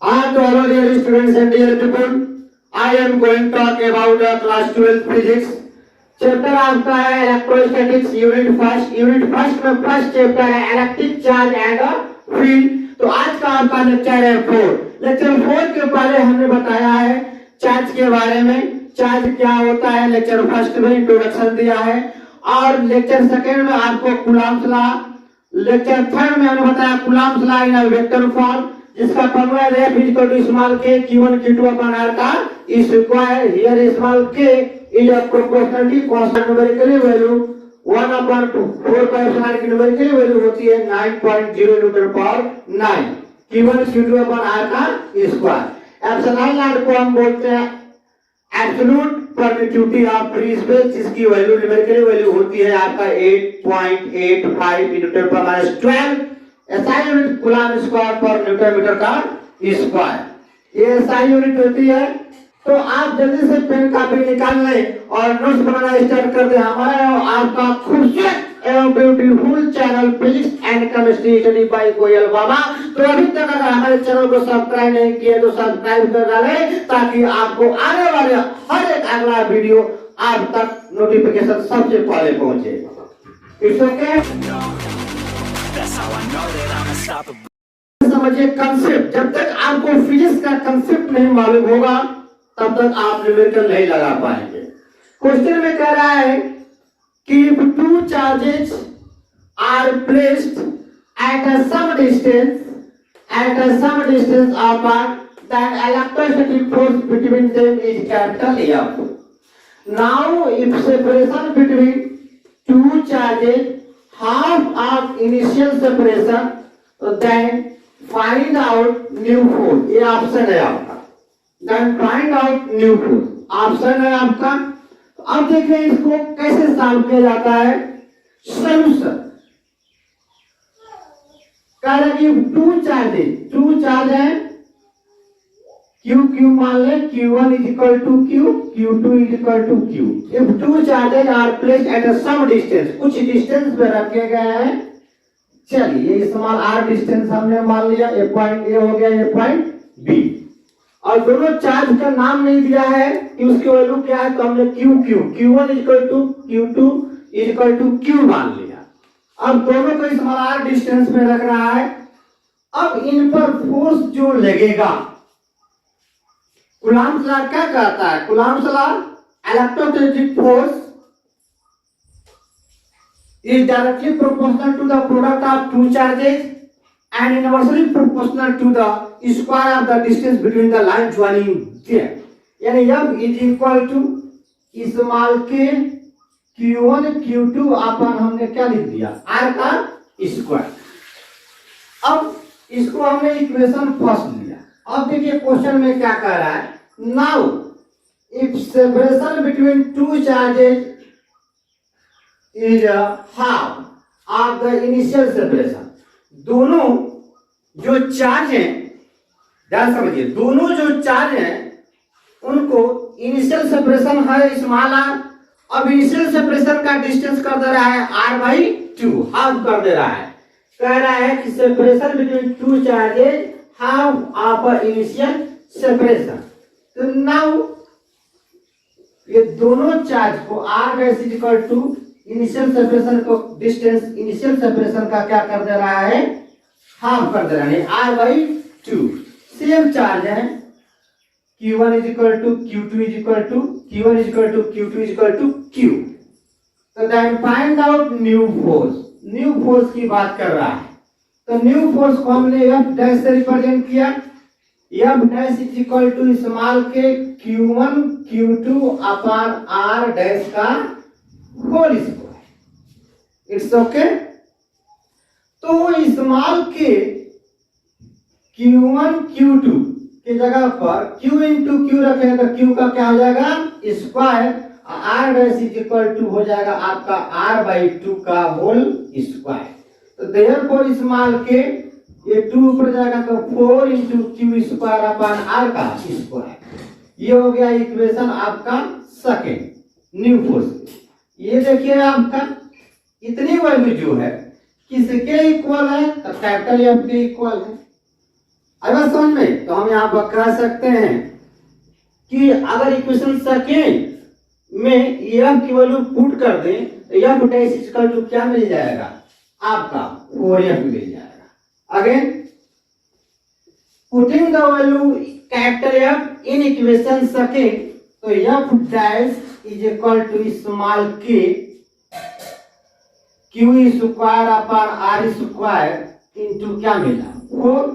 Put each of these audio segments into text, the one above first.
Hello dear students and dear people, I am going to talk about class 12 physics. Chapter आपका है electrostatics unit first में first chapter है electric charge and field. तो आज का आपका लेक्चर है 4। लेक्चर 4 के पहले हमने बताया है चार्ज के बारे में, चार्ज क्या होता है। लेक्चर फर्स्ट में इंट्रोडक्शन दिया है और लेक्चर सेकंड में आपको कूलॉम्स लॉ, लेक्चर थर्ड में हमने बताया Coulomb's law in vector form, जिसका फॉर्मूला है F equal to small k q1 q2 upon r का square. Here small k is a proportionality constant numerically value 1 upon 4 का epsilon की numerically value होती है 9.0 न्यूटन पर 9 q1 q2 अपॉन r का square. Epsilon not को हम बोलते हैं absolute permittivity of free space, जिसकी वैल्यू न्यूमेरिकली वैल्यू होती है आपका 8.85 न्यूटन पर -12 SI यूनिट कूलॉम स्क्वायर पर न्यूटन मीटर का स्क्वायर। ये SI यूनिट होती है। तो आप जल्दी से पेन कापी निकाल लें और नोट्स बनाना स्टार्ट कर दें। हमारा आपका खूबसूरत एवं beautiful channel physics and chemistry study by Koyal Baba. तो अभी तक अगर हमारे चैनल को सब्सक्राइब नहीं किए तो सब्सक्राइब कर डालें, ताकि आपको आने वाले हर एक अगला वीडियो आप तक नोटिफिकेशन सबसे पहले पहुंचे। It's okay. समझिए कंसेप्ट, जब तक आपको फिजिक्स का कंसेप्ट नहीं मालूम होगा तब तक आप न्यूमेरिकल नहीं लगा पाएंगे। क्वेश्चन में कह रहा है कि two charges are placed at a some distance apart, then electrostatic force between them is capital F. Now if separation between two charges half of initial separation, then find out new force। ये option है आपका। then find out new force option है आपका। तो अब देखिए इसको कैसे सॉल्व किया जाता है। सॉल्यूशन कह रहा है कि टू चार्ज है Q मान ले, Q1 is equal to Q, Q2 is equal to Q। If two charges are placed at a some distance, कुछ डिस्टेंस पे रखे गए हैं। चलिए ये स्मॉल r डिस्टेंस हमने मान लिया, ये पॉइंट A हो गया, ये पॉइंट B। और दोनों चार्ज का नाम नहीं दिया है कि उसकी वैल्यू क्या है, तो हमने Q1 is equal to Q2 is equal to Q मान लिया। अब दोनों को स्मॉल r डिस्टेंस पे रख रहा है। अब इन पर फोर्स जो लगेगा, कूलॉम्स लॉ क्या कहता है। Coulomb's law electrostatic force is directly proportional to the product of two charges and inversely proportional to the square of the distance between the line joining them। यानी F is equal to small k Q1 Q2 अपन हमने क्या लिख दिया, R का square. अब इसको हमने equation first लिया। अब देखिए क्वेश्चन में क्या कह रहा है। Now if separation between two charges is half of the initial separation, दोनों जो चार्ज हैं, ध्यान समझिए, दोनों जो चार्ज हैं उनको इनिशियल सेपरेशन है स्मॉल r। अब इनिशियल सेपरेशन का डिस्टेंस कर दे रहा है r/2, हाफ कर दे रहा है। कह रहा है कि separation between two charges half of initial separation. तो नाउ ये दोनों चार्ज को r dash is equal to initial separation को डिस्टेंस इनिशियल सेपरेशन का क्या कर दे रहा है, हाफ कर दे रहा है, r/2। सेम चार्ज है, Q1 is equal to Q2 is equal to Q1 is equal to Q2 is equal to Q। तो then find out new force, new force की बात कर रहा है। तो न्यू फोर्स को हमने F डैश से रिप्रेजेंट किया। F dash is equal to small k Q1 Q2 upon R dash का होल स्क्वायर। It's okay. तो स्मॉल k Q1 Q2 की जगह पर Q इंटू Q रखें तो Q का क्या हो जाएगा, square. R dash is equal to हो जाएगा आपका R/2 का होल स्क्वायर। तो देयरफॉर स्मॉल k, ये 2 ऊपर जाएगा तो 4 into Q square upon R का स्क्वायर। ये हो गया इक्वेशन आपका सेकंड न्यू फोर्स। ये देखिए आपका इतनी वैल्यू जो है किसके इक्वल है, तो कैपिटल F के इक्वल है। बात समझ में? तो हम यहाँ पर कह सकते हैं कि अगर इक्वेशन सेकेंड में एफ की वैल्यू पुट कर दें तो एफ डैश इक्वल टू क्या मिल जाएगा आपका 4f मिल जाएगा। Again putting the value capital F in equation second, तो F dash is equal to small k Q square upon R square into क्या मिला 4।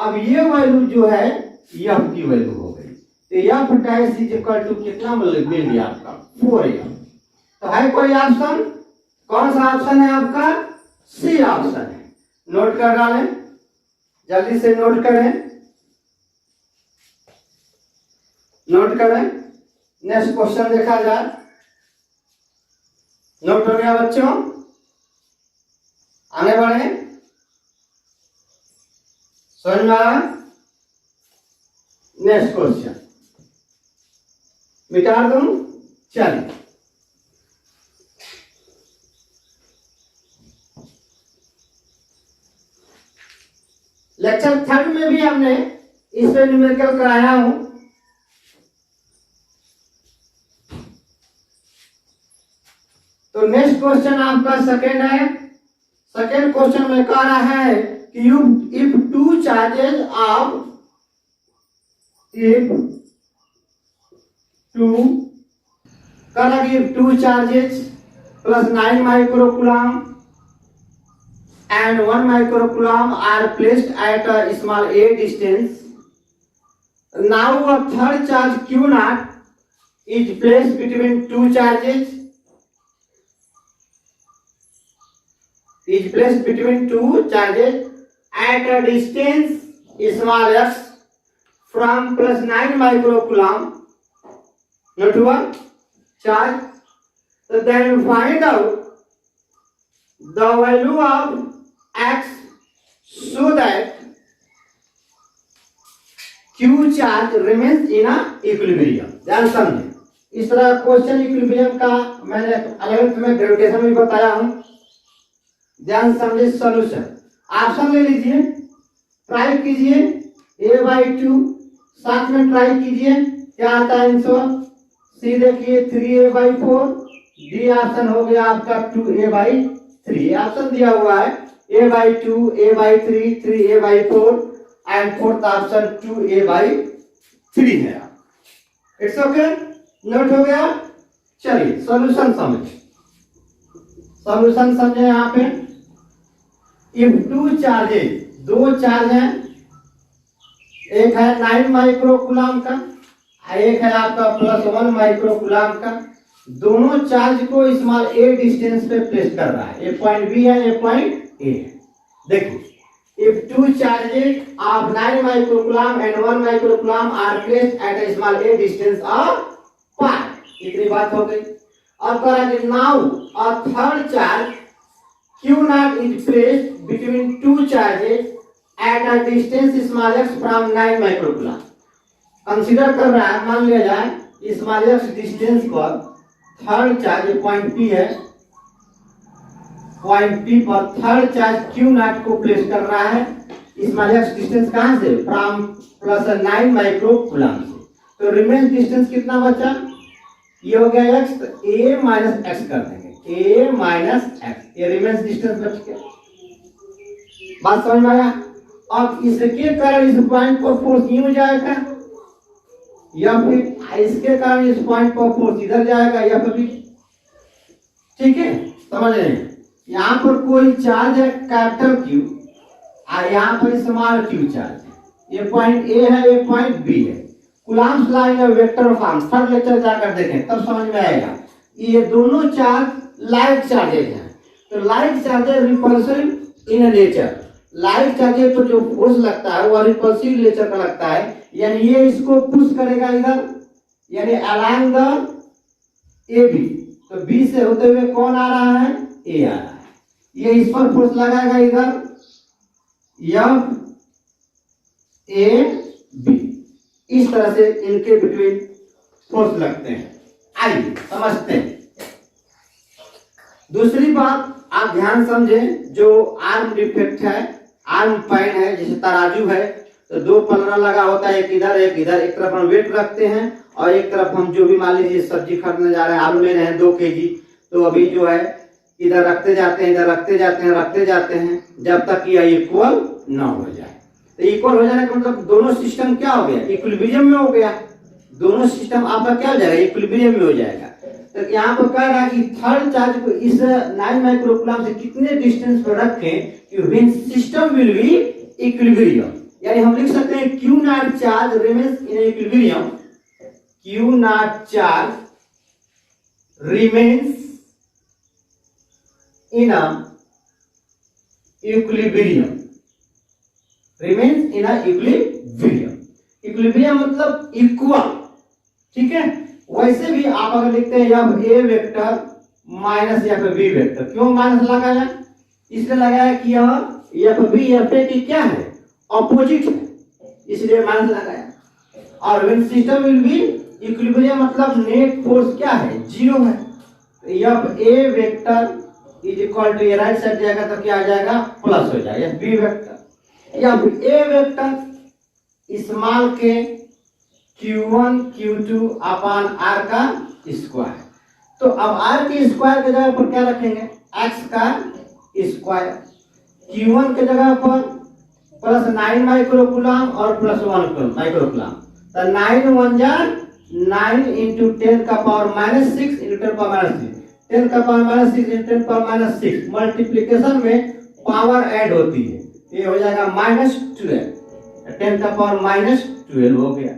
अब ये वैल्यू जो है एफ की वैल्यू हो गई, तो F dash is equal to कितना मिल गया आपका 4f। तो है कोई ऑप्शन? कौन सा ऑप्शन है आपका? सी ऑप्शन है। नोट कर डालें, जल्दी से नोट करें, नोट करें। नेक्स्ट क्वेश्चन देखा जाए। नोट हो गया बच्चों? आगे बढ़े, समझ में आया? नेक्स्ट क्वेश्चन मिटा दूं, चलिए। लेक्चर 3 में भी हमने इसमें न्यूमेरिकल कराया हूं। तो नेक्स्ट क्वेश्चन आपका सेकेंड है। सेकेंड क्वेश्चन में कह रहा है कि if two charges of if two charges plus 9 microcoulomb and 1 microcoulomb are placed at a small a distance. Now a third charge q naught is placed between two charges. Is placed between two charges at a distance small x from plus 9 microcoulomb, not one charge. So then find out the value of x so that q charge remains in a equilibrium. ध्यान समझे, इस तरह question equilibrium का मैंने अलग में gravitation भी बताया हूं। ध्यान समझे। सॉल्यूशन ऑप्शन ले लीजिए, ट्राई कीजिए a/2, साथ में ट्राई कीजिए क्या आता है आंसर। सी देखिए 3a/4, डी ऑप्शन हो गया आपका 2a/3। ऑप्शन दिया हुआ है a/2, a/3, 3a/4 and fourth option 2a/3 है। इट्स ओके, नोट हो गया। चलिए सॉल्यूशन समझिए, सॉल्यूशन समझे। यहाँ पे इफ टू चार्जेस, दो चार्ज हैं, एक है 9 माइक्रोकूलम का, एक है आपका +1 माइक्रोकूलम का। दोनों चार्ज को स्मॉल a डिस्टेंस पे प्लेस कर रहा है। ये पॉइंट बी है, ये पॉइंट ए है। देखिए if two charges of 9 microcoulomb and 1 microcoulomb are placed at a small a distance of पार, इतनी बात हो गई। अब कह रहा है now a third charge q naught is placed between two charges at a distance small x from 9 microcoulomb. Consider कर रहा है, मान लिया जाए स्मॉल x डिस्टेंस पर थर्ड चार्ज पॉइंट P है, पॉइंट P पर थर्ड चार्ज q naught को प्लेस कर रहा है। स्मॉल x डिस्टेंस कहां से? फ्रॉम +9 माइक्रोकूलम से। तो रिमेन डिस्टेंस कितना बचा? ये हो गया x, तो a माइनस x कर देंगे, a माइनस x, ये रिमेन डिस्टेंस बच गया। बात समझ में आया? अब इसके कारण इस पॉइंट पर फोर्स यूं जाएगा या फिर इसके कारण इस पॉइंट पर फोर्स इधर जाएगा या फिर, ठीक है, समझ रहे हैं? यहाँ पर कोई चार्ज है कैपिटल Q और यहाँ पर स्मॉल q चार्ज है। ये पॉइंट A है, ये पॉइंट B है। Coulomb's law in vector form third lecture जाकर देखें तब समझ में आएगा। ये दोनों चार्ज लाइट चार्जेज हैं। तो light charges repulsive in nature, light charges पर जो फोर्स लगता है वो रिपल्सिव नेचर का लगता है, यानी ये इसको पुश करेगा इधर, यानी अलोंग द AB। तो B से होते हुए कौन आ रहा है? A आ रहा है। ये इस पर फोर्स लगाएगा इधर FAB, इस तरह से इनके बिटवीन फोर्स लगते हैं। आइए समझते हैं। दूसरी बात आप ध्यान समझें, जो आर्म डिफेक्ट है, आर्म पैन है, जैसे तराजू है, तो दो पलड़ा लगा होता है, एक इधर एक इधर। एक तरफ हम वेट रखते हैं और एक तरफ हम जो भी मान लीजिए सब्जी खरीदने जा रहे हैं, आलू ले रहे हैं 2 kg, तो अभी जो है इधर रखते जाते हैं, इधर रखते जाते हैं, रखते जाते हैं जब तक यह इक्वल ना हो जाए। तो इक्वल हो जाने का मतलब दोनों सिस्टम क्या हो गया, इक्विलिब्रियम में हो गया। दोनों सिस्टम आपका क्या हो जाएगा, इक्विलिब्रियम में हो जाएगा। तो यहाँ पर कह रहा है कि थर्ड चार्ज को इस 9 माइक्रोकूलम से कितने डिस्टेंस पर रखें कि when system will be equilibrium. यानी हम लिख सकते हैं Q naught charge remains in equilibrium, Q naught charge remains in a equilibrium, remains in a equilibrium. Equilibrium मतलब इक्वल, ठीक है। वैसे भी आप अगर लिखते हैं F A vector minus F B vector, क्यों माइनस लगाया, इसलिए लगाया कि यह एफ बी एफ ए की क्या है, ऑपोजिट है, इसलिए माइनस लगाया। और when system will be equilibrium मतलब नेट फोर्स क्या है, 0 है। तो F A vector is equal to, ये राइट साइड जाएगा तो क्या आ जाएगा, प्लस हो जाएगा F B vector. F A vector small K Q1 Q2 upon R का स्क्वायर। तो अब R के स्क्वायर की जगह पर क्या रखेंगे, X का स्क्वायर। Q1 के जगह पर प्लस 9 माइक्रोकूलम और प्लस 1 माइक्रोकूलम, तो 9 1 जा 9 इंटू 10 का power minus 6 into 10 power minus 6, 10 का power minus 6 into 10 power minus 6। Multiplication में पावर ऐड होती है, ये हो जाएगा -12, 10 का पावर -12 हो गया।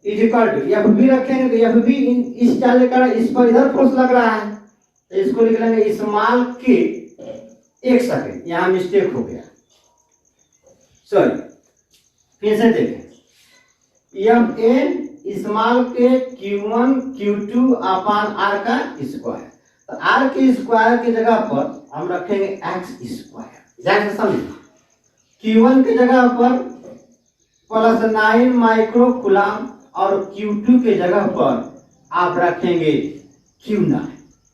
Is equal to F B रखेंगे तो एफ बी इस चार्ज का इस पर इधर फोर्स लग रहा है, तो इसको लिख लेंगे स्मॉल के, एक सेकंड यहां मिस्टेक हो गया, सॉरी, फिर से देखें। F A small K Q1 Q2 upon R का स्क्वायर, तो R के स्क्वायर की जगह पर हम रखेंगे X स्क्वायर। ध्यान से समझिए, Q1 की जगह पर प्लस 9 माइक्रोकूलम और Q2 के जगह पर आप रखेंगे Q9।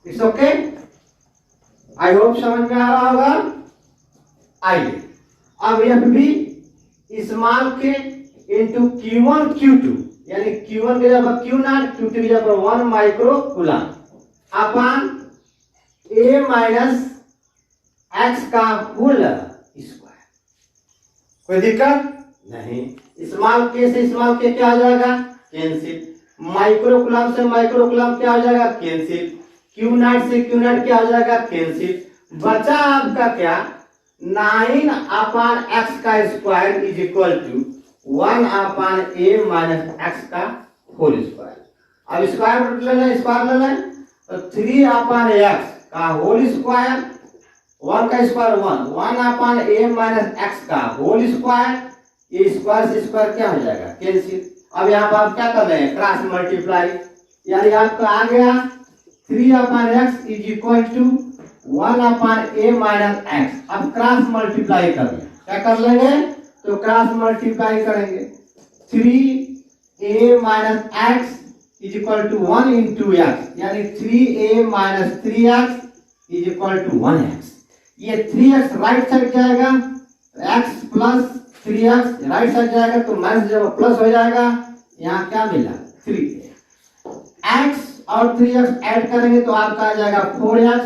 It's okay, I hope समझ में आ रहा होगा। आइए अब F B small k into Q1 Q2, यानी Q1 के जगह पर Q0, Q2 के जगह पर 1 microcoulomb upon A minus X का होल स्क्वायर। कोई दिक्कत नहीं, स्मॉल के से स्मॉल के क्या हो जाएगा, कैंसिल। माइक्रोकूलम से माइक्रोकूलम क्या हो जाएगा, कैंसिल। Q0 से Q0 क्या हो जाएगा, कैंसिल। बचा आपका क्या, 9 अपान X का square is equal to 1 upon A minus X का होल स्क्वायर। अब स्क्वायर रूट लेना, स्क्वायर लेना, तो 3 अपान X का होल स्क्वायर, 1 का square 1 upon A minus X का होल स्क्वायर, ये स्क्वायर से स्क्वायर क्या हो जाएगा, कैंसिल। अब यहाँ पर आप क्या कर रहे हैं, क्रॉस मल्टीप्लाई, यानी आपका आ गया 3 upon X is equal to 1 upon A minus X. अब क्रॉस मल्टीप्लाई कर लें, क्या कर लेंगे, तो क्रॉस मल्टीप्लाई करेंगे, 3A minus X is equal to 1 into X, यानी 3A minus 3x is equal to 1x। ये 3x राइट साइड जाएगा, x plus 3x right side जाएगा तो माइनस जब प्लस हो जाएगा, यहाँ क्या मिला 3 x और 3x ऐड करेंगे तो आपका आ जाएगा 4x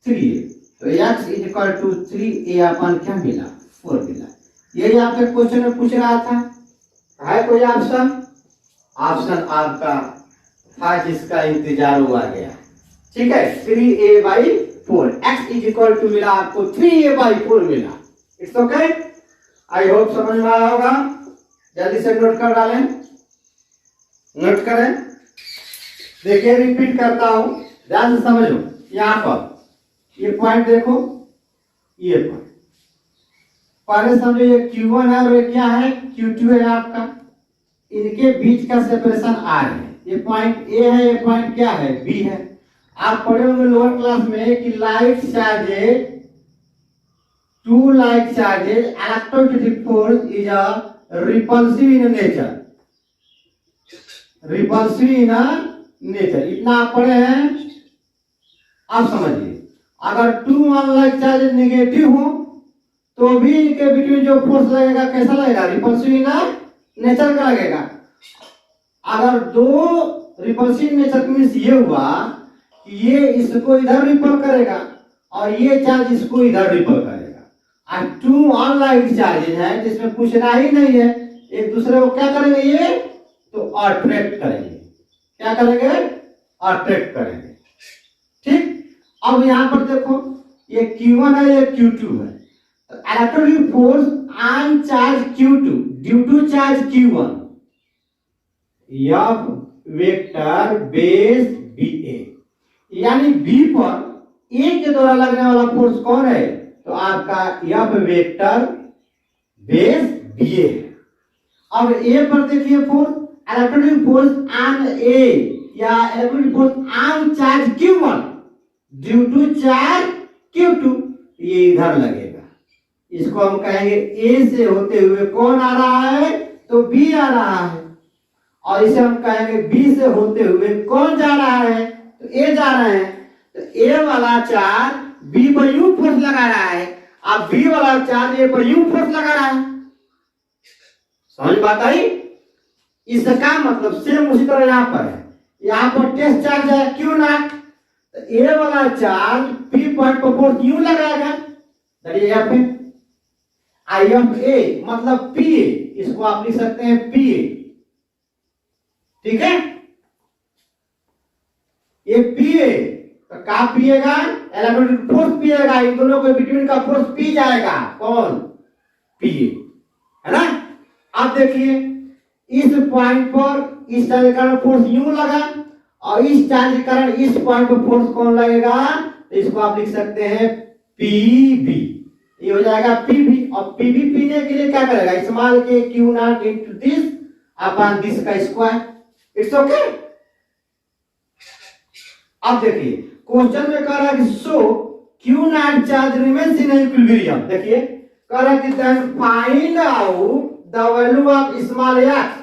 3a, तो x is equal to 3a upon क्या मिला 4 मिला। यही आपके क्वेश्चन में पूछ रहा था, है कोई ऑप्शन, ऑप्शन आपका था जिसका इंतजार हुआ गया, ठीक है। 3a/4 x is equal to मिला आपको 3a/4 मिला। इट्स ओके, आई होप समझ में आया होगा। जल्दी से नोट कर डालें, नोट करें। देखिए रिपीट करता हूं, ध्यान से समझो। यहां पर ये पॉइंट देखो, ये पॉइंट पहले समझो, ये Q1 है और ये क्या है, Q2 है आपका, इनके बीच का सेपरेशन R है। ये पॉइंट A है, ये पॉइंट क्या है, B है। आप पढ़े होंगे लोअर क्लास में कि light charges, two like charges, electrostatic force is a repulsive in nature, repulsive in nature। इतना आप पढ़े हैं। अब समझिए, अगर 2 unlike charges नेगेटिव हो तो भी इनके बिटवीन जो फोर्स लगेगा कैसा लगेगा, रिपल्सिव इन नेचर का लगेगा। अगर दो रिपल्सिव नेचर मीन्स ये हुआ कि ये इसको इधर रिपल करेगा और ये चार्ज इसको इधर रिपल करेगा। और टू अनलाइक चार्जेज है जिसमें पूछना ही नहीं है, एक दूसरे को क्या करेंगे, ये तो अट्रैक्ट करेंगे। क्या करेंगे, अट्रैक्ट करेंगे। ठीक, अब यहां पर देखो ये Q1 है, ये Q2 है। तो electrostatic force on charge Q2 due to charge Q1 F vector base BA, यानी B पर A के द्वारा लगने वाला फोर्स कौन है, तो आपका F वेक्टर बेस BA है। अब A पर देखिए force, electrostatic force on A या electrostatic force on charge Q1 due to charge Q2, ये इधर लगेगा। इसको हम कहेंगे A से होते हुए कौन आ रहा है, तो B आ रहा है। और इसे हम कहेंगे B से होते हुए कौन जा रहा है, तो A जा रहा है। तो A वाला चार्ज B पर यू फोर्स लगा रहा है, अब B वाला चार्ज A पर यू फोर्स लगा रहा है। समझ बात आई? इसका मतलब सेम उसी तरह यहाँ पर है। यहाँ पर टेस्ट चार्ज है Q0, तो A वाला चार्ज P पॉइंट पर फोर्स यू लगाएगा, दैट इज F IFA मतलब PA, इसको आप लिख सकते हैं PA। ठीक है, ये PA तो क्या पिएगा, इलेक्ट्रोस्टैटिक फोर्स पिएगा, इन दोनों के बिटवीन का फोर्स पी जाएगा, कौन, PA, है ना। अब देखिए इस पॉइंट पर इस चार्ज के कारण फोर्स यू लगा और इस चार्ज के कारण इस पॉइंट पर फोर्स कौन लगेगा, तो इसको आप लिख सकते हैं PB, ये हो जाएगा PB। और PB पीने के लिए क्या करेगा, small K Q0 into this upon this का स्क्वायर, इट्स ओके। अब देखिए क्वेश्चन में कह रहा है कि so Q0 charge remains in equilibrium. देखिए कह रहा है कि then find out the value of small x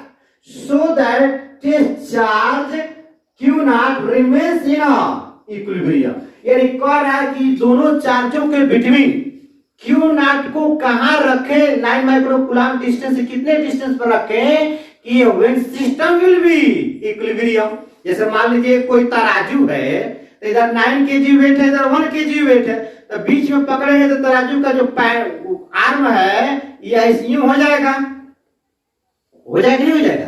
so that test charge Q0 remains in equilibrium. यानी कह रहा है कि दोनों चार्जों के बिटवीन Q0 को कहां रखें, 9 माइक्रो कूलम डिस्टेंस से कितने डिस्टेंस पर रखें कि when system will be equilibrium. जैसे मान लीजिए कोई तराजू है, तो इधर 9 kg वेट है, इधर 1 kg वेट है, तो बीच में पकड़ेंगे तो तराजू का जो आर्म है ये ऐसे यूं हो जाएगा, हो जाएगा नहीं हो जाएगा।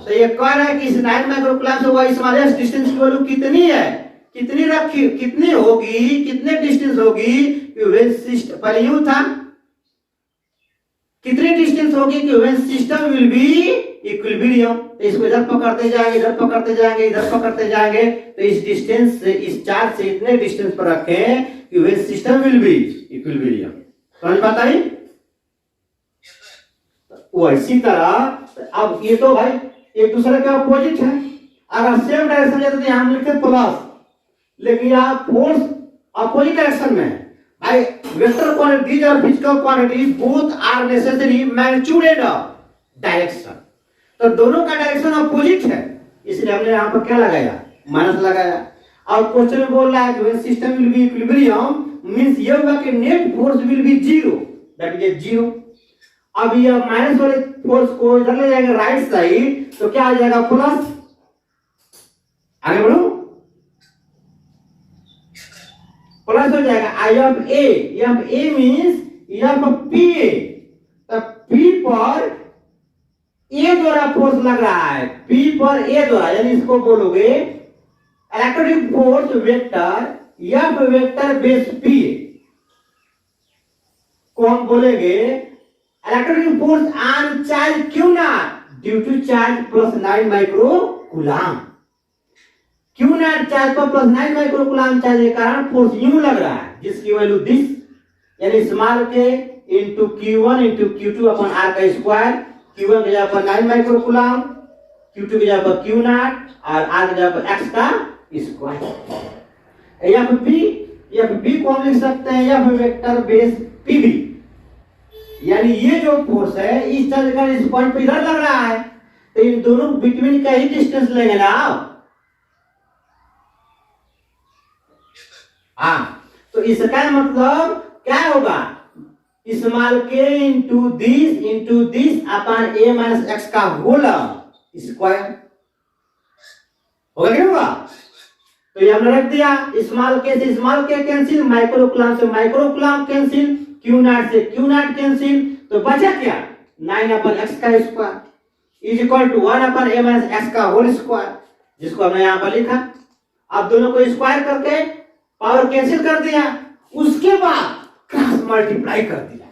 तो ये कह रहा है कि इस 9 माइक्रो कूलम से वो स्मॉलेस्ट डिस्टेंस की वैल्यू कितनी है, कितनी रखी, कितनी होगी, कितने डिस्टेंस होगी, व्हेन सिस्टम पहले यूं था, कितनी डिस्टेंस होगी कि when system will be equilibrium. तो इसको इधर पकड़ते जाएंगे, इधर पकड़ते जाएंगे, इधर पकड़ते जाएंगे, तो इस डिस्टेंस से, इस चार्ज से इतने डिस्टेंस पर रखें कि when system will be equilibrium. समझ बात आई? वो इसी तरह अब ये तो भाई एक दूसरे के अपोजिट है, अगर सेम डायरेक्शन जाते तो हम लिखते प्लस, लेकिन यहाँ फोर्स अपोजिट डायरेक्शन में है। भाई वेक्टर क्वांटिटीज और physical quantities both are necessary magnitude and direction, तो दोनों का डायरेक्शन अपोजिट है, इसलिए हमने यहाँ पर क्या लगाया, माइनस लगाया। और क्वेश्चन में बोल रहा है when system will be equilibrium means ये होगा कि net force will be zero, that is zero. अब ये माइनस वाले फोर्स को इधर ले जाएंगे राइट साइड, तो क्या आ जाएगा, प्लस। आगे बढ़ो, प्लस हो जाएगा I of A means F P A, तो पी पर ए द्वारा फोर्स लग रहा है, पी पर ए द्वारा, यानी इसको बोलोगे electrostatic force vector F vector base P को हम बोलेंगे electrostatic force on charge Q0 due to charge plus 9 micro coulomb. Q0 charge पर प्लस 9 माइक्रो कूलम चार्ज के कारण फोर्स यूं लग रहा है, जिसकी वैल्यू दिस, यानी small k into Q1 into Q2 upon r का स्क्वायर। Q1 की जगह पर 9 माइक्रो कूलम, Q2 की जगह पर Q0 और r की जगह पर x का स्क्वायर। यह b को हम लिख सकते हैं यह वेक्टर बेस pb, यानी ये जो फोर्स है इस चार्ज का इस पॉइंट पे इधर लग रहा है, तो इन दोनों बिटवीन का ही डिस्टेंस लेंगे ना। हाँ, तो इसका मतलब क्या होगा, small k into this upon a minus x का होल स्क्वायर होगा, क्या होगा? तो ये हमने रख दिया, स्मॉल के से small k cancel, micro coulomb से micro coulomb cancel, Q naught से क्यू नॉट कैंसिल, तो बचा क्या? 9 अपन एक्स का square is equal to 1 upon a minus x का होल स्क्वायर, जिसको हमने यहाँ पर लिखा। अब दोनों को स्क्वायर करके पावर कैंसिल कर दिया, उसके बाद क्रॉस मल्टीप्लाई कर दिया,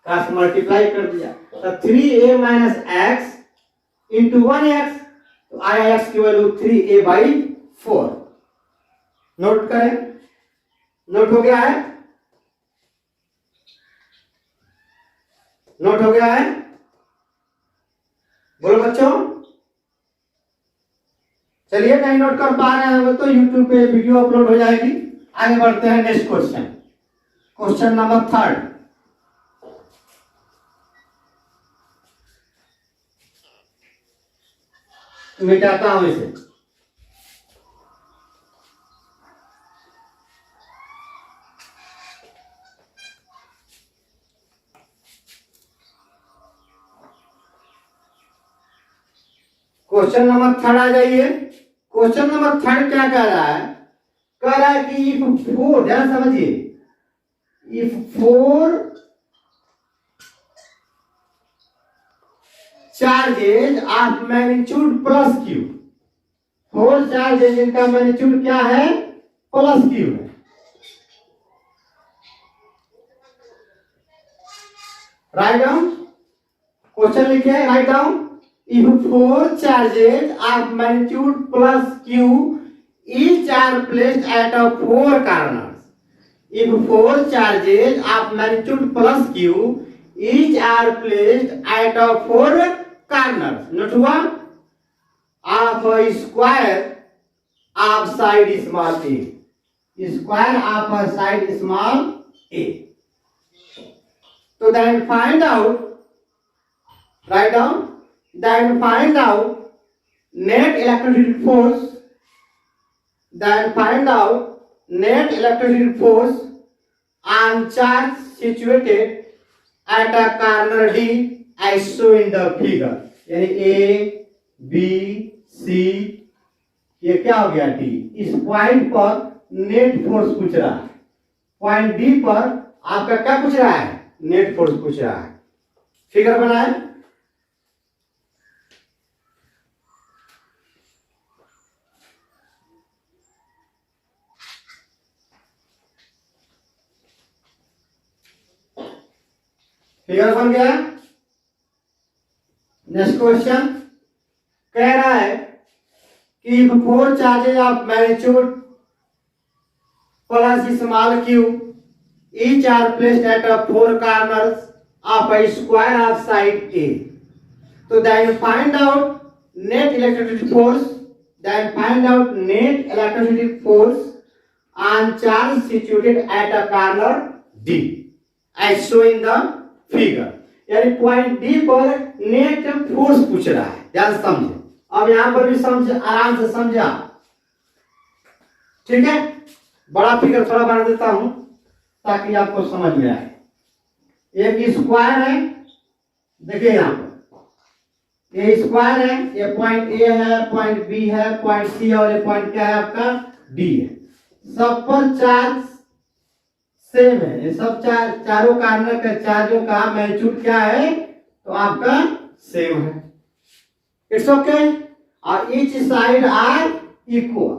क्रॉस मल्टीप्लाई कर दिया, तो 3a minus x into 1x, तो आया x की वैल्यू 3a/4। नोट करें, नोट हो गया है, नोट हो गया है, बोलो बच्चों। चलिए, नहीं नोट कर पा रहे हैं तो YouTube पे वीडियो अपलोड हो जाएगी। आगे बढ़ते हैं नेक्स्ट क्वेश्चन, क्वेश्चन नंबर 3। मिटाता हूं इसे। क्वेश्चन नंबर 3 आ जाइए। क्वेश्चन नंबर 3 क्या कह रहा है? कह रहा है कि इफ 4, ध्यान समझिए, if 4 charges of magnitude plus Q, 4 charges इनका मैग्नीट्यूड क्या है? प्लस क्यू है। राइट डाउन, क्वेश्चन लिखे, write down. If 4 charges of magnitude plus q each are placed at a 4 corners. If 4 charges of magnitude plus q each are placed at a 4 corners. Note हुआ? Of a square of side small a. Square of a side small a. So then find out. Write down. Then find out net electrostatic force. Then find out net electrostatic force on charge situated at a corner D as shown in the figure. यानी A, B, C, ये क्या हो गया D। इस point पर net force पूछ रहा है, पॉइंट D पर आपका क्या पूछ रहा है? नेट फोर्स पूछ रहा है। फिगर बनाए, फिगर बन गया। नेक्स्ट क्वेश्चन कह रहा है कि 4 charges of magnitude plus small Q each are placed at 4 corners of a square of side A. तो then find out net electrostatic force, then find out net electrostatic force on charge situated at a corner D as show in the figure. यानी point D पर net force पूछ रहा है, ध्यान समझे। अब यहां पर भी समझ, आराम से समझा, ठीक है। बड़ा फिगर थोड़ा बना देता हूं ताकि आपको समझ में आए। एक स्क्वायर है, देखिए यहां पर ये स्क्वायर है, ये पॉइंट ए है, पॉइंट बी है, पॉइंट सी है, और ये पॉइंट क्या है आपका? डी है। सब पर चार्ज सेम है, ये सब चारों कॉर्नर के चार्जों का मैग्नीट्यूड क्या है? तो आपका सेम है। It's okay. और each side are equal,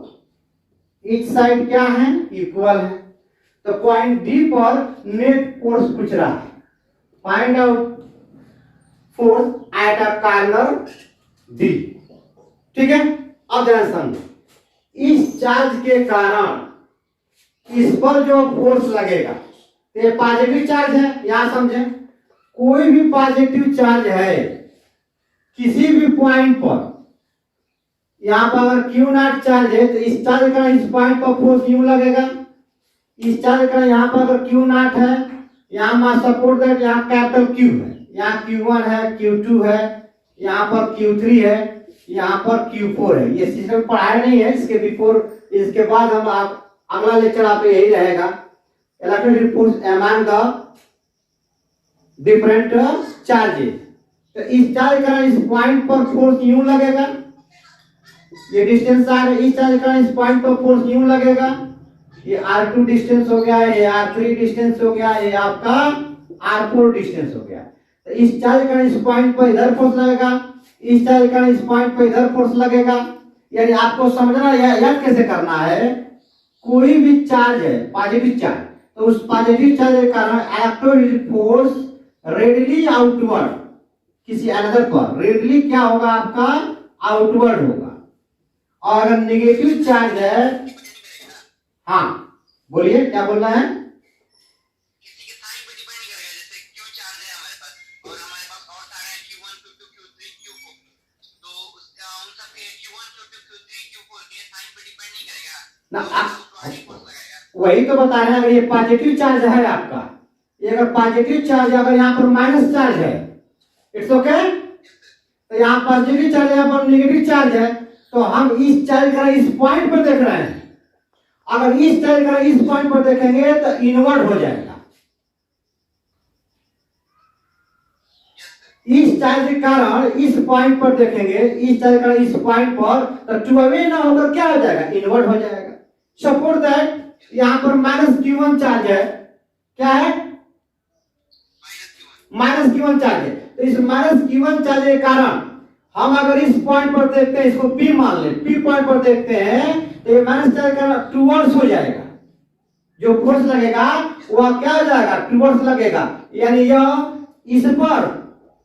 each side क्या है? इक्वल है। तो पॉइंट डी पर नेट फोर्स पूछ रहा है, find out force at a corner D, ठीक है। अब ध्यान समझो, इस चार्ज के कारण इस पर जो फोर्स लगेगा, तो ये पॉजिटिव चार्ज है, यहां समझे। कोई भी पॉजिटिव चार्ज है किसी भी पॉइंट पर, यहां पर अगर क्यू नॉट चार्ज है तो इस चार्ज का इस पॉइंट पर फोर्स क्यू लगेगा। इस चार्ज का यहां पर अगर क्यू नॉट है, यहां मास सपोर्ट दैट, यहां कैपिटल क्यू है, यहाँ Q1 है, Q2 है, यहाँ पर Q3 है, यहाँ पर Q4 है। ये सिस्टम पढ़ाया नहीं है, इसके बिफोर, इसके बाद हम आप अगला लेक्चर आप यही रहेगा, electrostatic force among the different charges. तो इस चार्ज का इस पॉइंट पर फोर्स यूं लगेगा, ये डिस्टेंस आर, इस चार्ज का इस पॉइंट पर फोर्स यूं लगेगा, ये R2 डिस्टेंस हो गया, ये R3 डिस्टेंस हो गया, ये आपका R4 डिस्टेंस हो गया। तो इस चार्ज का इस पॉइंट पर इधर फोर्स लगेगा, इस चार्ज का इस पॉइंट पर इधर फोर्स लगेगा। यानी आपको समझना याद कैसे करना है, कोई भी चार्ज है पॉजिटिव चार्ज, तो उस पॉजिटिव चार्ज के कारण इलेक्ट्रोस्टैटिक फोर्स रेडिली आउटवर्ड किसी अनदर पर रेडिली क्या होगा, आपका आउटवर्ड होगा। और अगर नेगेटिव चार्ज है, हाँ बोलिए क्या बोल रहे हैं। ना वही तो बता रहे हैं, अगर ये पॉजिटिव चार्ज है आपका, ये अगर पॉजिटिव चार्ज अगर यहाँ पर माइनस चार्ज है, इट्स ओके। तो यहाँ पॉजिटिव चार्ज है, यहाँ पर नेगेटिव चार्ज है, तो हम इस चार्ज का इस पॉइंट पर देख रहे हैं। अगर इस चार्ज का इस पॉइंट पर देखेंगे तो इनवर्ट हो जाएगा। इस चार्ज के कारण इस पॉइंट पर देखेंगे, इस चार्ज का इस पॉइंट पर, तो टू अवे ना होकर क्या हो जाएगा, इनवर्ट हो जाएगा। सपोज दैट यहाँ पर -q1 चार्ज है, क्या है, -q1 चार्ज है। तो इस -q1 चार्ज के कारण हम अगर इस पॉइंट पर देखते हैं, इसको P मान ले, P पॉइंट पर देखते हैं, तो ये माइनस चार्ज का टूवर्ड्स हो जाएगा। जो फोर्स लगेगा वह क्या हो जाएगा, टूवर्ड्स लगेगा। यानी यह इस पर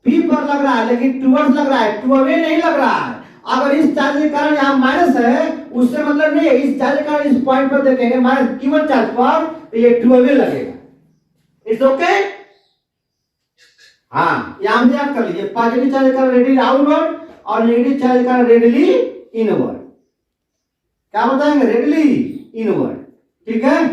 P पर लग रहा है लेकिन टूवर्ड्स लग रहा है, टू अवे नहीं लग रहा है। अगर इस चार्ज के कारण यहाँ माइनस है, उससे मतलब नहीं है, इस चार्ज के कारण इस पॉइंट पर देखेंगे -q1 चार्ज पर, तो ये टू अवे लगेगा। It's okay. हाँ, यहां से याद कर लीजिए, पॉजिटिव चार्ज का रेडियली आउटवर्ड और नेगेटिव चार्ज का रेडियली इनवर्ड। क्या बताएंगे, रेडियली इनवर्ड, ठीक है।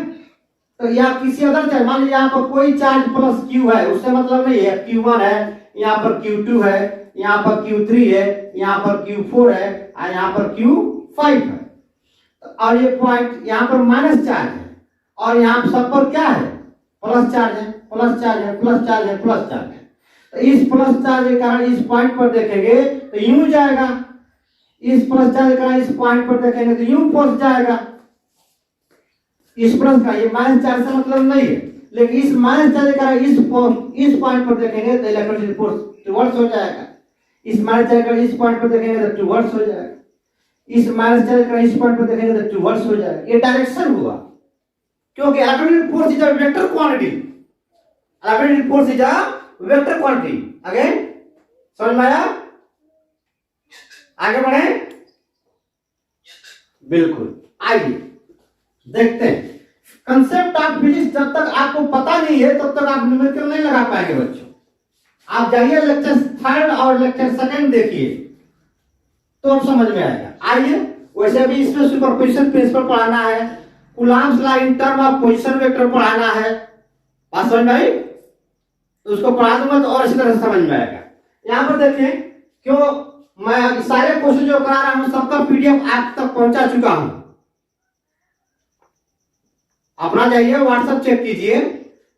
तो या किसी अदर चार्ज, मान लीजिए यहाँ पर कोई चार्ज प्लस q है, उससे मतलब नहीं है, q1 है, यहाँ पर q2 है, यहाँ पर q3 है, यहाँ पर q4 है और यहाँ पर q5 है। और ये पॉइंट यहाँ पर माइनस चार्ज है और यहाँ सब पर क्या है, प्लस चार्ज है, प्लस चार्ज है, प्लस चार्ज है, प्लस चार्ज है। तो इस प्लस चार्ज के कारण इस पॉइंट पर देखेंगे तो यूं जाएगा, इस प्लस चार्ज का इस पॉइंट पर देखेंगे तो यूं फोर्स जाएगा। इस प्लस का, ये माइनस चार्ज से मतलब नहीं है, लेकिन इस माइनस चार्ज का इस पॉइंट पर देखेंगे तो इलेक्ट्रोस्टैटिक फोर्स टुवर्ड्स हो जाएगा। इस माइनस चार्ज का इस पॉइंट पर देखेंगे तो टुवर्ड्स हो जाएगा। इस माइनस चार्ज का इस पॉइंट पर देखेंगे तो टुवर्ड्स हो जाएगा। ये डायरेक्शन हुआ, क्योंकि electrostatic force is a vector quantity. Electrostatic force is a vector quantity. Again समझ में आया, आगे बढ़े, बिल्कुल। आइए देखते हैं कंसेप्ट ऑफ फिजिक्स। जब तक आपको पता नहीं है तब तक आप न्यूमेरिकल नहीं लगा पाएंगे बच्चों। आप जाइए लेक्चर 3 और लेक्चर 2 देखिए तो अब समझ में आएगा। आइए, वैसे भी इसमें सुपरपोजिशन प्रिंसिपल पढ़ाना है, Coulomb's law in term of position vector पढ़ाना है। बात समझ में आई, तो उसको पढ़ा दूंगा तो और इसी तरह से समझ में आएगा। यहाँ पर देखें, क्यों मैं सारे क्वेश्चन जो करा रहा हूं सबका पीडीएफ आप तक पहुंचा चुका हूं। अपना जाइए व्हाट्सएप चेक कीजिए,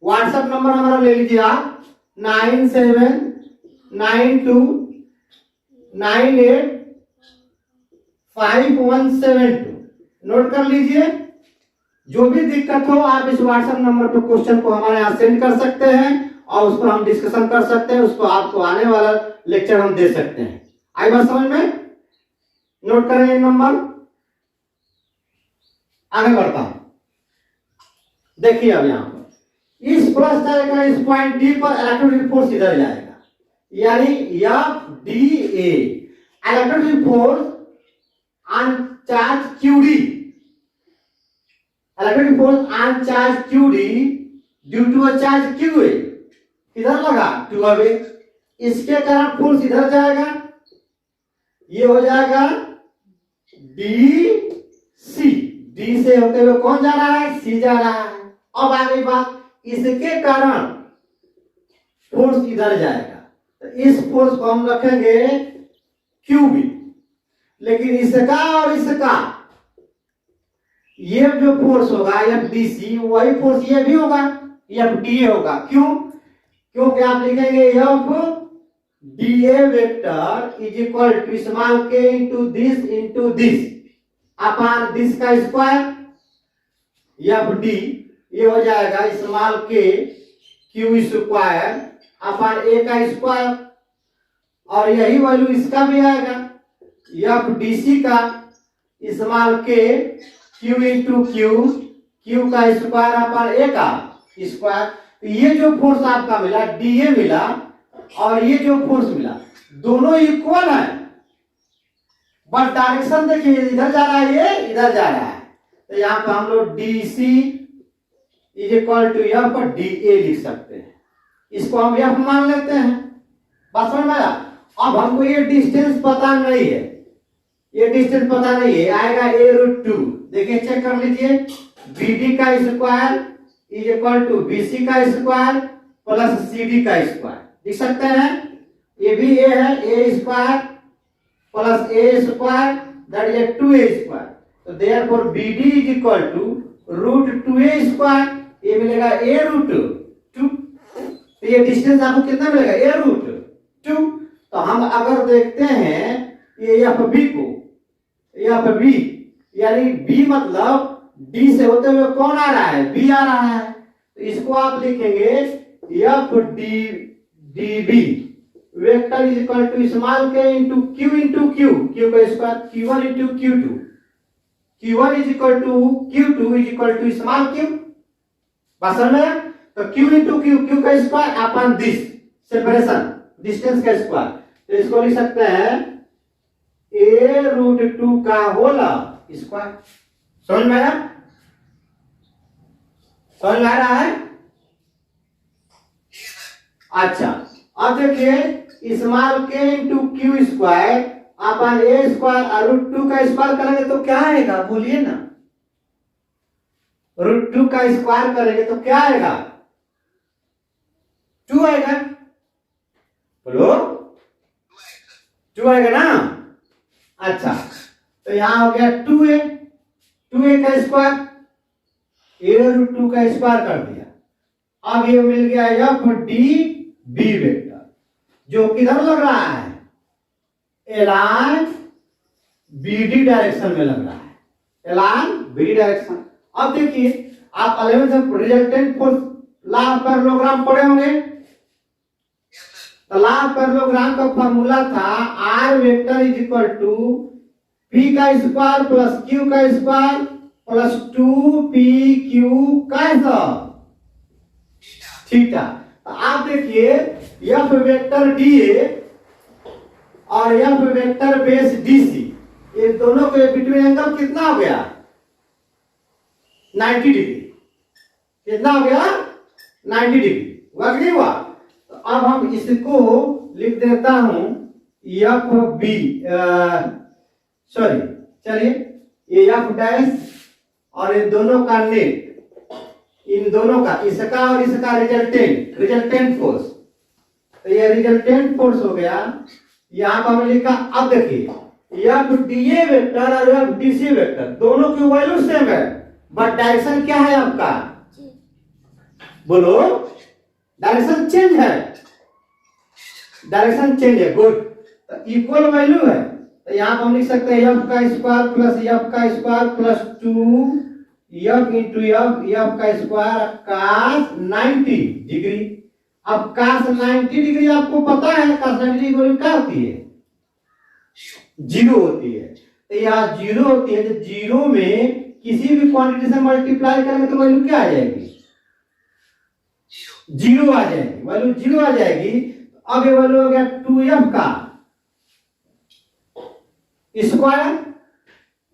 व्हाट्सएप नंबर हमारा ले लीजिए आप 9792985172। नोट कर लीजिए। जो भी दिक्कत हो आप इस व्हाट्सएप नंबर पर क्वेश्चन को हमारे यहाँ सेंड कर सकते हैं और उस पर हम डिस्कशन कर सकते हैं। उसको आपको आने वाला लेक्चर हम दे सकते हैं। आई बात समझ में, नोट करेंगे नंबर। आगे बढ़ता हूं, देखिए अब यहाँ पर इस प्लस चार्ज का इस पॉइंट डी पर इलेक्ट्रोस्टैटिक फोर्स इधर जाएगा, यानी FDA electrostatic force on charge QD, electrostatic force on charge QD due to a charge QA इधर लगा टू अवे। इसके कारण फोर्स इधर जाएगा, ये हो जाएगा DC, डी से होते हुए कौन जा रहा है, C जा रहा है। अब आ गई बात, इसके कारण फोर्स इधर जाएगा, तो इस फोर्स को हम रखेंगे QB। लेकिन इसका और इसका ये जो फोर्स होगा FDC, वही फोर्स ये भी होगा, FDA होगा। क्यों, क्योंकि आप लिखेंगे F D A vector is equal to small k into this upon this का स्क्वायर एफ डी, ये हो जाएगा स्मॉल के क्यू स्क्वायर अपॉन ए का स्क्वायर, और यही वैल्यू इसका भी आएगा एफ डी सी का स्मॉल के क्यू इंटू क्यू का स्क्वायर अपॉन ए का स्क्वायर। तो ये जो फोर्स आपका मिला डी ए मिला और ये जो फोर्स मिला दोनों इक्वल है, बट डायरेक्शन देखिए इधर जा रहा है, ये इधर जा रहा है। तो यहाँ पे हम लोग D C is equal to F D A लिख सकते हैं, इसको हम एफ मान लेते हैं। बात समझ में आया? अब हमको ये डिस्टेंस पता नहीं है, ये डिस्टेंस पता नहीं है, आएगा ए रूट टू। देखिए चेक कर लीजिए, बी डी का square is equal to B C का स्क्वायर प्लस सी डी का स्क्वायर लिख सकते हैं। ये भी ए है, A square plus A square that is 2a square. तो therefore B D is equal to root 2a square, ये मिलेगा ए रूट 2। तो ये डिस्टेंस आपको कितना मिलेगा? ए रूट 2। तो हम अगर देखते हैं ये एफ बी को, एफ बी यानी बी मतलब डी से होते हुए कौन आ रहा है? बी आ रहा है। तो इसको आप लिखेंगे F D D B vector is equal to small k into Q Q का square Q1 into Q2, Q1 is equal to Q2 is equal to small Q. बात समझ में? तो Q इंटू क्यू का square upon this separation distance का square. तो इसको लिख सकते हैं ए रूट 2 का होल स्क्वायर। समझ में आया? समझ में आ रहा है? अच्छा, अब देखिए small k into Q square upon ए स्क्वायर और रूट 2 का स्क्वायर करेंगे तो क्या आएगा? बोलिए ना, रूट 2 का स्क्वायर करेंगे तो क्या आएगा? 2 आएगा। बोलो 2 आएगा ना? अच्छा, तो यहां हो गया 2a का स्क्वायर, ए रूट 2 का स्क्वायर कर दिया। अब ये मिल गया एफ डी बी वेक्टर, जो किधर लग रहा है? एलान बी डी डायरेक्शन में लग रहा है, एलान बी डी डायरेक्शन। अब देखिए आप 11th में resultant force law of parallelogram पढ़े होंगे। तो लॉ ऑफ पैरेललोग्राम का फॉर्मूला था R vector is equal to P का स्क्वायर प्लस क्यू का स्क्वायर प्लस 2p क्यू का थीटा। आप देखिए एफ वेक्टर डी ए और F vector base D C, ये दोनों के बिटवीन एंगल कितना हो गया? 90 डिग्री। कितना हो गया? 90 डिग्री। हुआ कि नहीं हुआ? तो अब हम इसको लिख देता हूं एफ बी, सॉरी चलिए ये एफ डैश और इन दोनों का नेट, इन दोनों का, इसका और इसका रिजल्टेंट फोर्स। तो ये रिजल्टेंट फोर्स हो गया। यहां पर हमने लिखा, अब देखिए एफ डी ए वेक्टर और एफ डी सी वेक्टर दोनों की वैल्यू सेम है, बट डायरेक्शन क्या है आपका? बोलो, डायरेक्शन चेंज है, डायरेक्शन चेंज है। गुड। तो इक्वल वैल्यू है, तो यहां पर हम लिख सकते हैं एफ का स्क्वायर प्लस एफ का square plus 2 F into F का स्क्वायर cos 90 डिग्री। अब cos 90 डिग्री आपको पता है cos 90 डिग्री क्या होती है? 0 होती है। तो यहाँ 0 होती है, तो 0 में किसी भी क्वांटिटी से मल्टीप्लाई करेंगे तो वैल्यू क्या आ जाएगी? 0 आ जाएगी, वैल्यू 0 आ जाएगी। अब ये वैल्यू हो गया 2f का स्क्वायर,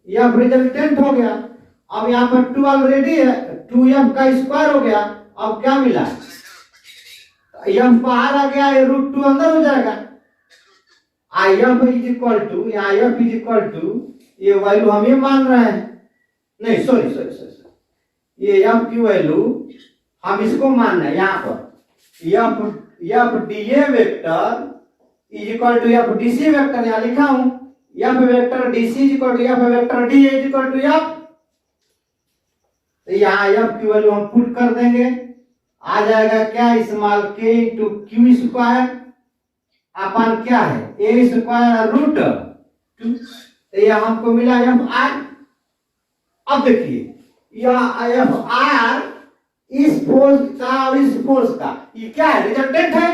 या रिजल्टेंट हो गया। अब यहाँ पर 2 ऑलरेडी है, 2f का स्क्वायर हो गया। अब क्या मिला? एफ बाहर आ गया, ये रूट 2 अंदर हो जाएगा। I F is equal to, यहाँ एफ इज इक्वल टू, ये वैल्यू हम ये मान रहे हैं, नहीं सॉरी, ये एफ की वैल्यू हम इसको मान रहे हैं। यहाँ पर F D A vector is equal to F D C vector, यहाँ लिखा हूं F vector D C is equal to F vector D A is equal to F. यहाँ एफ की वैल्यू हम पुट कर देंगे, आ जाएगा क्या, small k into Q square अपन क्या है ए स्क्वायर रूट 2। तो यह हमको मिला एफ आर। अब देखिए यह एफ आर इस फोर्स का और इस फोर्स का ये क्या है, रिजल्टेंट है।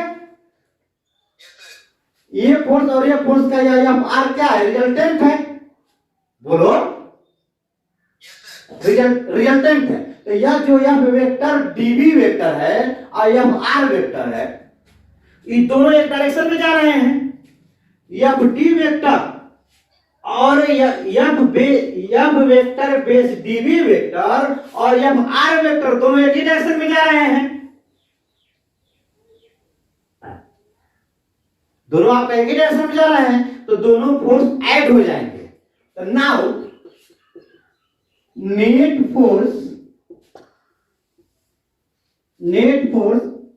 ये फोर्स और ये फोर्स का यह एफ आर क्या है, रिजल्टेंट है। बोलो रिजल्टेंट है। तो यह जो एफ वेक्टर डीवी वेक्टर है और एफ आर वेक्टर है, ये दोनों एक डायरेक्शन में जा रहे हैं। एफ डी वेक्टर और F vector base D V vector और एफ आर वेक्टर दोनों एक ही डायरेक्शन में जा रहे हैं। दोनों आपका एक ही डायरेक्शन में जा रहे हैं, तो दोनों फोर्स ऐड हो जाएंगे। तो now net force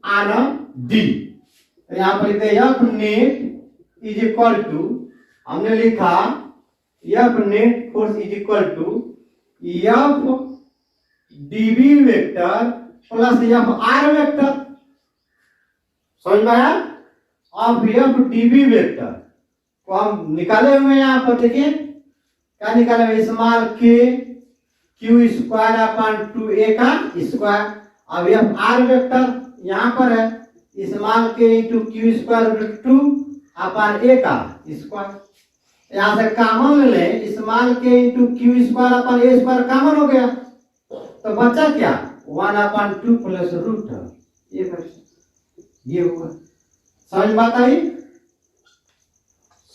on D, यहां पर लिखते हैं F net is equal to, हमने लिखा F net force is equal to F D B vector plus F R vector. समझ में आया। अब एफ डीबी वेक्टर को हम निकाले हुए हैं यहां पर, ठीक है। क्या निकाले हुए, स्मॉल के क्यू स्क्वायर अपन 2a का स्क्वायर। अब एफ आर वेक्टर यहां पर है small k into Q square root 2 upon a का स्क्वायर। यहां से कॉमन ले लें, small k into Q square upon a square common हो गया, तो बचा क्या 1/2 प्लस रूट ये होगा। समझ बात आई,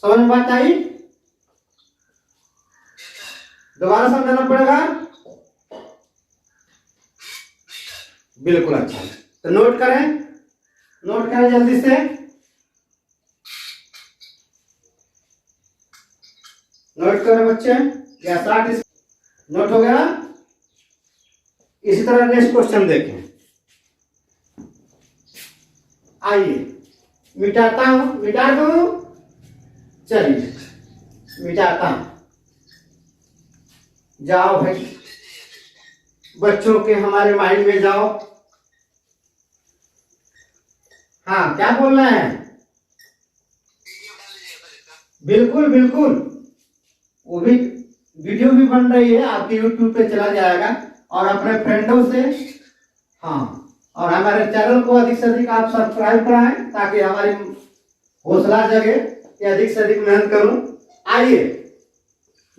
समझ बात आई। दोबारा समझाना पड़ेगा। बिल्कुल अच्छा है, तो नोट करें जल्दी से। नोट करें बच्चे, या स्टार्ट नोट हो गया। इसी तरह नेक्स्ट क्वेश्चन देखें। आइए मिटाता हूं, मिटा दूं, चलिए मिटाता हूं। जाओ भाई बच्चों के हमारे माइंड में जाओ। हाँ क्या बोल रहे हैं, बिल्कुल बिल्कुल, वो भी वीडियो भी बन रही है, आपके YouTube पे चला जाएगा। और अपने फ्रेंडों से, हाँ, और हमारे चैनल को अधिक से अधिक आप सब्सक्राइब कराएं ताकि हमारी हौसला जगे कि अधिक से अधिक मेहनत करूं। आइए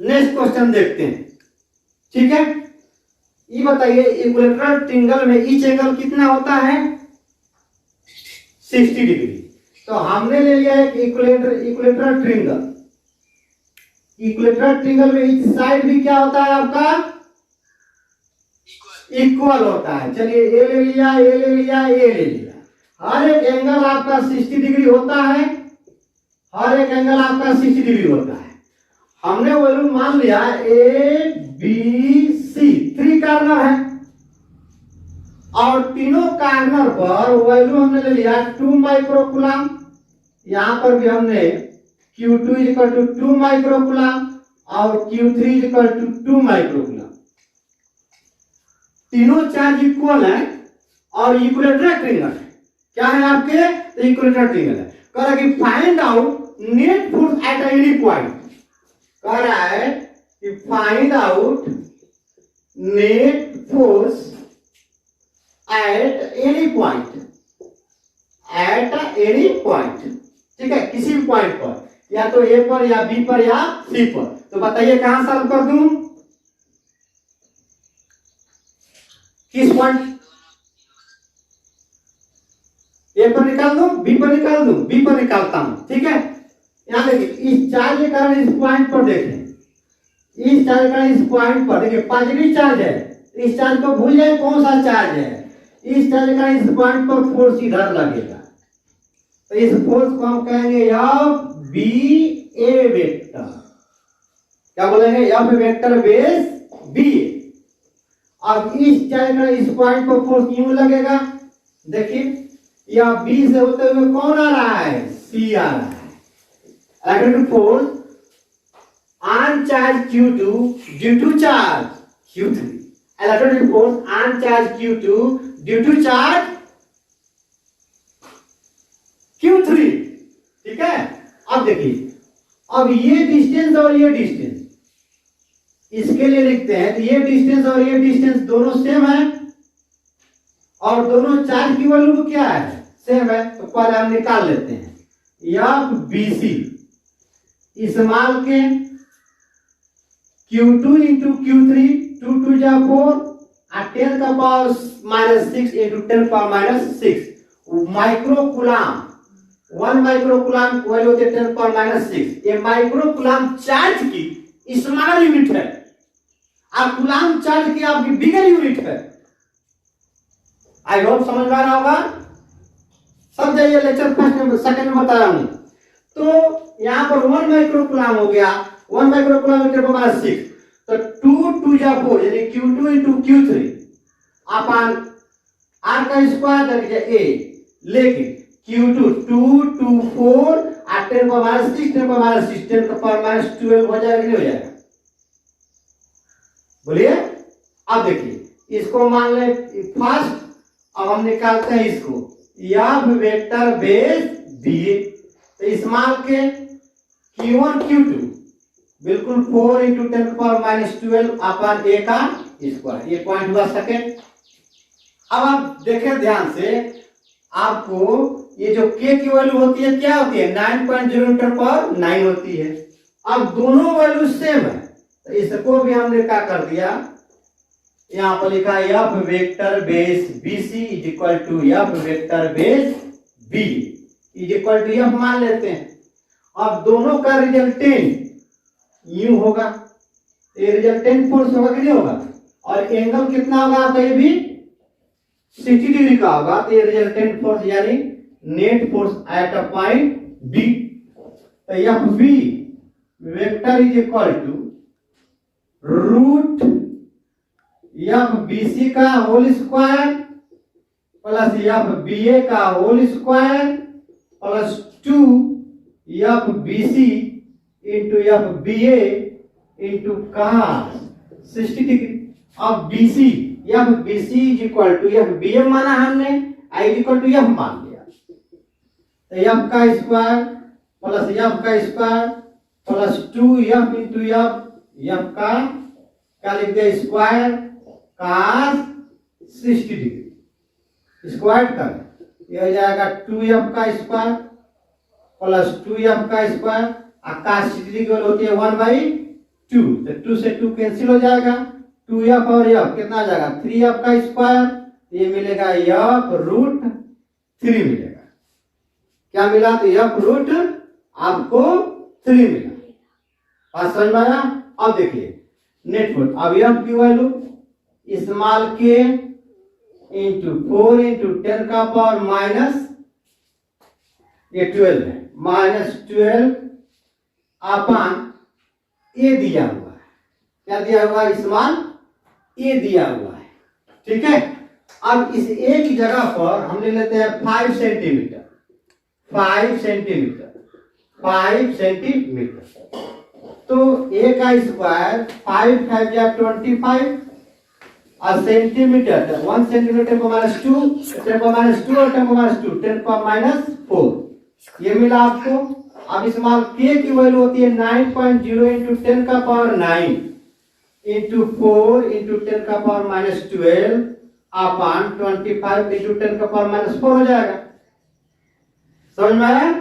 नेक्स्ट क्वेश्चन देखते हैं, ठीक है। ये बताइए इक्विलेटरल ट्रायंगल में ईच एंगल कितना होता है, 60 डिग्री। तो हमने ले लिया एक इक्विलेटरल ट्रायंगल। इक्विलेटरल ट्रायंगल में ईच साइड भी क्या होता है आपका, इक्वल होता है। चलिए ए ले लिया, ए ले लिया, ए ले लिया। हर एक एंगल आपका 60 डिग्री होता है, हर एक एंगल आपका 60 डिग्री होता है। हमने वैल्यू मान लिया ए बी सी, 3 कॉर्नर है और तीनों कॉर्नर पर वैल्यू हमने ले लिया 2 माइक्रोकूलम। यहां पर भी हमने Q2 = 2 माइक्रोकूलम और Q3 = 2 माइक्रोकूलम। तीनों चार्ज इक्वल है और इक्विलेटरल ट्रायंगल है। क्या है आपके, तो इक्विलेटरल ट्रायंगल है। कह रहा है कि find out net force at any point. कह रहा है कि find out net force at any point, at any point, ठीक है, किसी भी पॉइंट पर, या तो ए पर या बी पर या सी पर। तो बताइए कहां सॉल्व कर दूं, किस पॉइंट, ए पर निकाल दूं, बी पर निकाल दूं, बी पर निकालता हूं, ठीक है। यहां देखिए इस चार्ज के कारण इस पॉइंट पर देखें, इस चार्ज के कारण इस पॉइंट पर देखिए पॉजिटिव चार्ज है। इस चार्ज को भूल जाए कौन सा चार्ज है, इस चार्ज के कारण इस पॉइंट पर फोर्स इधर लगेगा। तो इस फोर्स को हम कहेंगे एफ बी ए वेक्टर। क्या बोलेंगे, एफ वेक्टर बेस बी। अब इस चार्ज का इस पॉइंट पर फोर्स यूं लगेगा, देखिए या बी से होते हुए कौन आ रहा है, सी आ रहा है। Electric force on charge Q2 due to charge Q3, electric force on charge Q2 due to charge Q3, ठीक है। अब देखिए, अब ये डिस्टेंस और ये डिस्टेंस इसके लिए लिखते हैं, तो ये डिस्टेंस और ये डिस्टेंस दोनों सेम है और दोनों चार्ज की वैल्यू क्या है, सेम है। तो पहले हम निकाल लेते हैं एफ बी सी इस्तेमाल के Q2 इंटू Q3, 2 2 जा 4 और 10 का power -6 into 10 power -6 microcoulomb. 1 microcoulomb value होती है 10 पावर -6। ये माइक्रोकुलाम चार्ज की स्मॉल यूनिट है और कुलाम चार्ज की आपकी बिगर यूनिट है। आई होप समझ में आ रहा होगा। सब जाइए लेक्चर फर्स्ट में सेकंड में बता रहा हूं। तो यहां पर 1 माइक्रोकुलाम हो गया, 1 माइक्रोकुलाम मीटर पर 6, तो 2 2 जा 4 यानी Q2 इंटू Q3 अपन R का स्क्वायर करके A, लेकिन Q2 2 2 4 और 10 पर -6 10 पर -6 10 पर -12 हो जाएगा, नहीं हो जाएगा, बोलिए। अब देखिए इसको मान ले फर्स्ट, अब हम निकालते हैं इसको एफ वेक्टर बेस बी। तो इस्तेमाल के Q1 Q2 बिल्कुल 4 इंटू 10 पावर -12 अपन ए का स्क्वायर, ये पॉइंट हुआ सेकेंड। अब आप देखें ध्यान से, आपको ये जो k की वैल्यू होती है क्या होती है, 9.0 मीटर पर 9 होती है। अब दोनों वैल्यू सेम है, तो इसको भी हमने क्या कर दिया, यहां पर लिखा है F vector base B C is equal to F vector base B is equal to F मान लेते हैं। अब दोनों का रिजल्टेंट यू होगा, ये रिजल्टेंट फोर्स होगा कि नहीं होगा, और एंगल कितना होगा आपका, ये भी 60 डिग्री का होगा। तो ये रिजल्टेंट फोर्स यानी net force at a point B. तो F B vector is equal to root F B C का whole square plus F B A का whole square plus 2 F B C into F B A into cos 60 degree. अब B C F B C is equal to F B A माना हमने, I is equal to F मान लिया। तो F का square plus F का square plus 2 F into F का क्या लिख दिया, स्क्वायर cos 60 डिग्री स्क्वायर कर, ये हो जाएगा 2f का स्क्वायर प्लस 2f का स्क्वायर और cos 60 डिग्री होती है 1/2, तो 2 से 2 कैंसिल हो जाएगा, 2f और f कितना आ जाएगा 3f का स्क्वायर, ये मिलेगा f रूट 3 मिलेगा। क्या मिला, तो f रूट आपको 3 मिला। बात समझ में आया। अब देखिए नेट फोर्स, अब f की वैल्यू इस्तेमाल के इंटू 4 इंटू 10 का पावर माइनस ये 12 है, -12 अपन ए दिया हुआ है, क्या दिया हुआ है, इस्तेमाल ए दिया हुआ है, ठीक है। अब इस ए की जगह पर हम ले लेते हैं 5 सेंटीमीटर, 5 सेंटीमीटर, 5 सेंटीमीटर। तो ए का स्क्वायर 5 5 या 25 और सेंटीमीटर 1 सेंटीमीटर को -2 10 को -2 और 10 को -2 10 को -4 ये मिला आपको। अब इस्तेमाल k की वैल्यू होती है 9.0 इंटू 10 का पावर 9 इंटू 4 इंटू 10 का पावर -12 अपन 25 इंटू 10 का पावर -4 हो जाएगा। समझ में आया।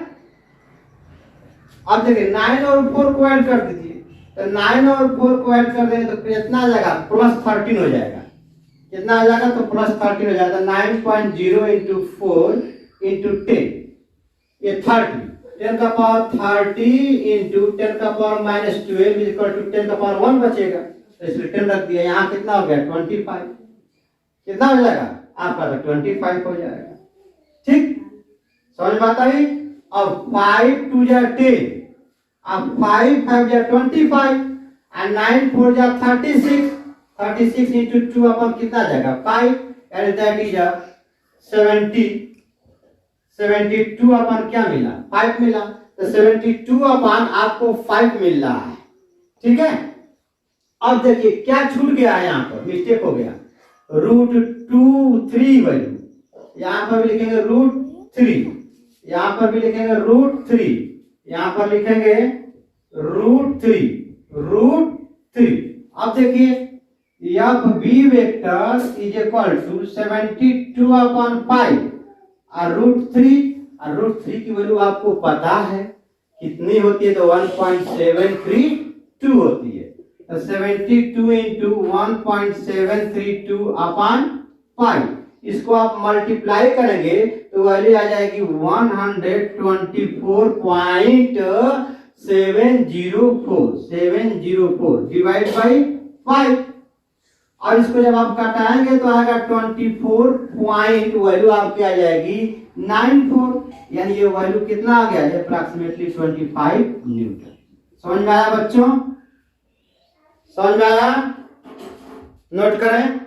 अब देखिए 9 और 4 को ऐड कर दीजिए, तो 9 और 4 को ऐड कर दें तो कितना आ जाएगा, +13 हो जाएगा। कितना आ जाएगा, तो +13 हो जाएगा। 9.0 इंटू 4 इंटू 10 ये 30, 10 का पावर 30 इंटू 10 का पावर -12 इक्वल टू 10 का पावर 1 बचेगा, तो इसलिए 10 रख दिया। यहाँ कितना हो गया 25, कितना हो जाएगा आपका, तो 25 हो जाएगा। ठीक, समझ में आता है। अब 5 2 जा 10, अब 5 5 जा 25 और 9 4 जा 36, 36 इंटू 2 अपन कितना जाएगा 5, एंड दैट इज 70, 72 अपन क्या मिला 5 मिला, तो 72 अपन आपको 5 मिल रहा है, ठीक है। अब देखिए क्या छूट गया है, यहाँ पर मिस्टेक हो गया, √2 3 वैल्यू यहाँ पर भी लिखेंगे √3, यहाँ पर भी लिखेंगे √3, यहाँ पर लिखेंगे √3। अब देखिए F B vector is equal to 72/5 और √3 की वैल्यू आपको पता है कितनी होती है, तो 1.732 होती है। तो 72 इंटू 1.732/5, इसको आप मल्टीप्लाई करेंगे तो वैल्यू आ जाएगी 124.704 डिवाइड बाई 5। और इसको जब आप घटाएंगे तो आएगा 24 पॉइंट, वैल्यू आपकी आ जाएगी 94, यानी ये वैल्यू कितना आ गया, अप्रॉक्सीमेटली 25 न्यूटन। समझ में आया बच्चों? समझ में आया? नोट करें।